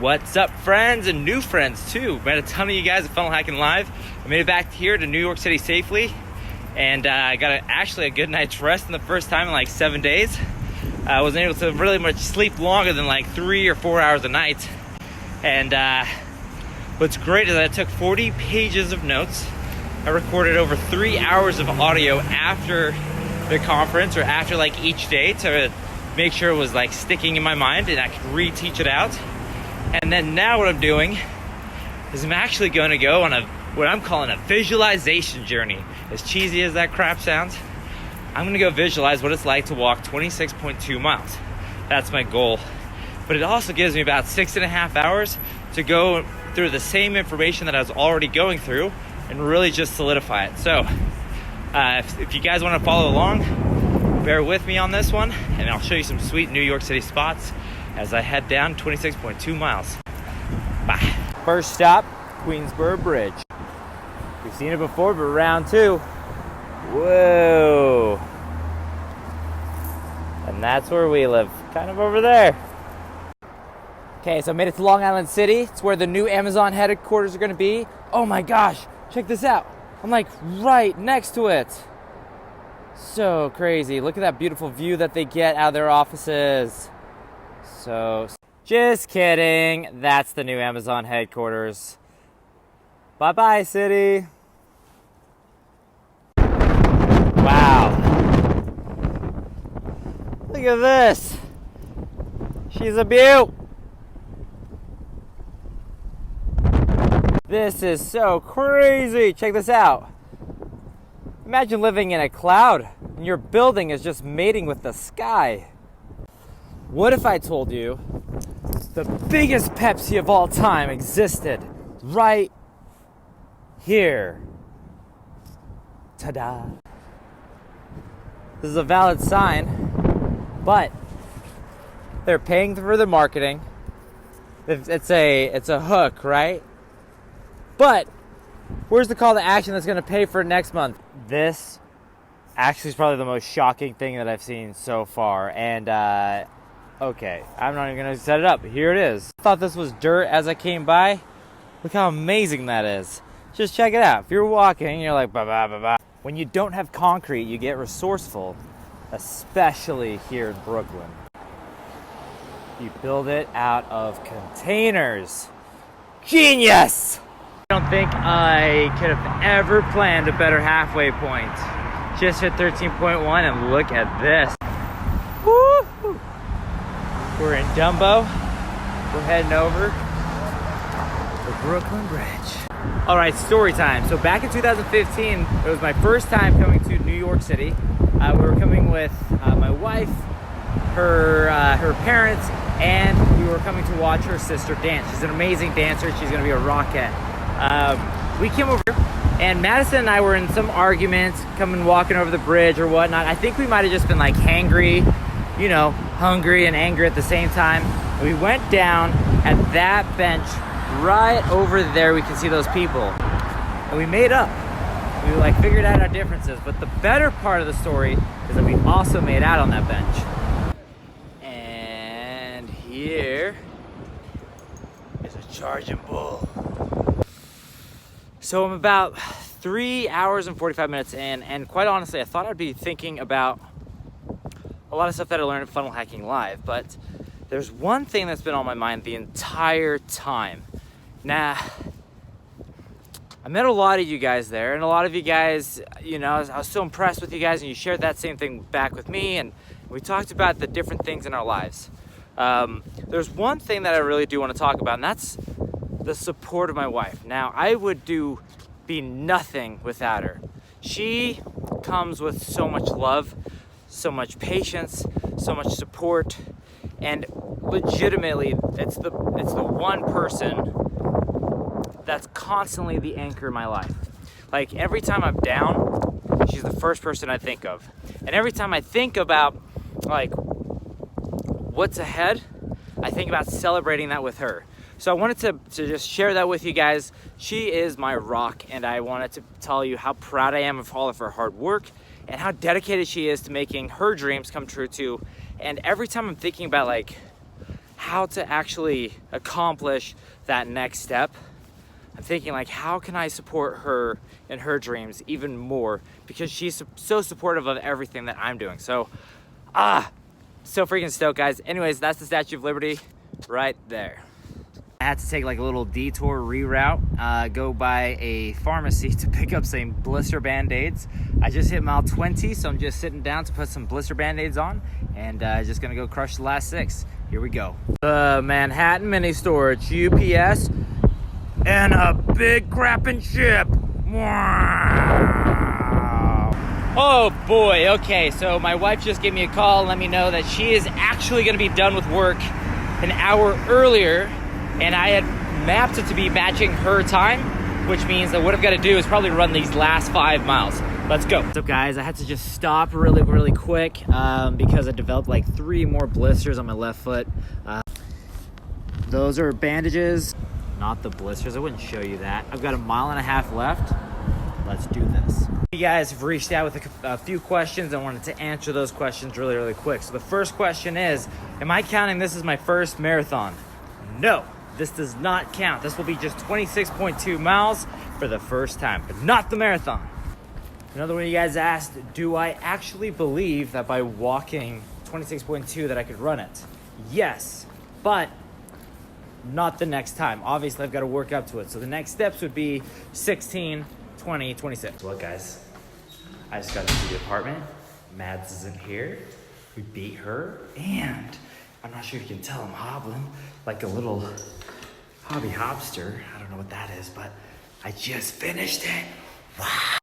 What's up, friends and new friends too? Met a ton of you guys at Funnel Hacking Live. I made it back here to New York City safely, and I got actually a good night's rest in the first time in like 7 days. I wasn't able to really much sleep longer than like 3 or 4 hours a night. And what's great is I took 40 pages of notes. I recorded over 3 hours of audio after the conference or after like each day to make sure it was like sticking in my mind and I could reteach it out. And then now what I'm doing is I'm actually going to go on what I'm calling a visualization journey. As cheesy as that crap sounds, I'm going to go visualize what it's like to walk 26.2 miles. That's my goal. But it also gives me about 6.5 hours to go through the same information that I was already going through and really just solidify it. So if you guys want to follow along, bear with me on this one, and I'll show you some sweet New York City spots as I head down 26.2 miles. Bye. First stop, Queensboro Bridge. We've seen it before, but round two. Whoa. And that's where we live, kind of over there. Okay, so I made it to Long Island City. It's where the new Amazon headquarters are gonna be. Oh my gosh, check this out. I'm like right next to it. So crazy. Look at that beautiful view that they get out of their offices. So, just kidding. That's the new Amazon headquarters. Bye-bye, city. Wow. Look at this. She's a beaut. This is so crazy. Check this out. Imagine living in a cloud and your building is just mating with the sky. What if I told you the biggest Pepsi of all time existed right here? Ta-da. This is a valid sign, but they're paying for the marketing. It's a hook, right? But where's the call to action that's going to pay for it next month? This actually is probably the most shocking thing that I've seen so far. And okay, I'm not even going to set it up. Here it is. I thought this was dirt as I came by. Look how amazing that is. Just check it out. If you're walking, you're like, bah, bah, bah, bah. When you don't have concrete, you get resourceful, especially here in Brooklyn. You build it out of containers. Genius! I don't think I could have ever planned a better halfway point. Just hit 13.1 and look at this. Woo! We're in Dumbo. We're heading over the Brooklyn Bridge. All right, story time. So back in 2015, it was my first time coming to New York City. We were coming with my wife, her parents, and we were coming to watch her sister dance. She's an amazing dancer. She's gonna be a rockette. We came over here, and Madison and I were in some arguments, walking over the bridge or whatnot. I think we might have just been like hangry, you know, hungry and angry at the same time. We went down at that bench right over there. We can see those people, and we made up. We like figured out our differences. But the better part of the story is that we also made out on that bench. And here is a charging bull. So I'm about 3 hours and 45 minutes in, and quite honestly, I thought I'd be thinking about a lot of stuff that I learned at Funnel Hacking Live, but there's one thing that's been on my mind the entire time. Now, I met a lot of you guys there, and a lot of you guys, you know, I was so impressed with you guys, and you shared that same thing back with me, and we talked about the different things in our lives. There's one thing that I really do want to talk about, and that's the support of my wife. Now, I would be nothing without her. She comes with so much love, so much patience, so much support, and legitimately, it's the one person that's constantly the anchor in my life. Like every time I'm down, she's the first person I think of. And every time I think about like what's ahead, I think about celebrating that with her. So I wanted to just share that with you guys. She is my rock, and I wanted to tell you how proud I am of all of her hard work and how dedicated she is to making her dreams come true too. And every time I'm thinking about like how to actually accomplish that next step. I'm thinking like, how can I support her in her dreams even more? Because she's so supportive of everything that I'm doing. So, so freaking stoked, guys. Anyways, that's the Statue of Liberty right there. I had to take like a little detour reroute, go by a pharmacy to pick up some blister band-aids. I just hit mile 20, so I'm just sitting down to put some blister band-aids on, and just gonna go crush the last 6. Here we go. The Manhattan Mini Storage, UPS, and a big crappin' ship. Wow. Oh boy, okay, so my wife just gave me a call and let me know that she is actually gonna be done with work an hour earlier, and I had mapped it to be matching her time, which means that what I've gotta do is probably run these last 5 miles. Let's go. What's up, guys? I had to just stop really quick because I developed like 3 more blisters on my left foot. Those are bandages, not the blisters. I wouldn't show you that. I've got 1.5 miles left. Let's do this. You guys have reached out with a few questions. I wanted to answer those questions really quick. So the first question is, am I counting this as my first marathon? No, this does not count. This will be just 26.2 miles for the first time, but not the marathon. Another one of you guys asked, do I actually believe that by walking 26.2 that I could run it? Yes, but not the next time. Obviously, I've got to work up to it. So the next steps would be 16, 20, 26. Look, guys, I just got into the apartment. Mads isn't here. We beat her, and I'm not sure if you can tell I'm hobbling like a little hobby hopster. I don't know what that is, but I just finished it. Wow.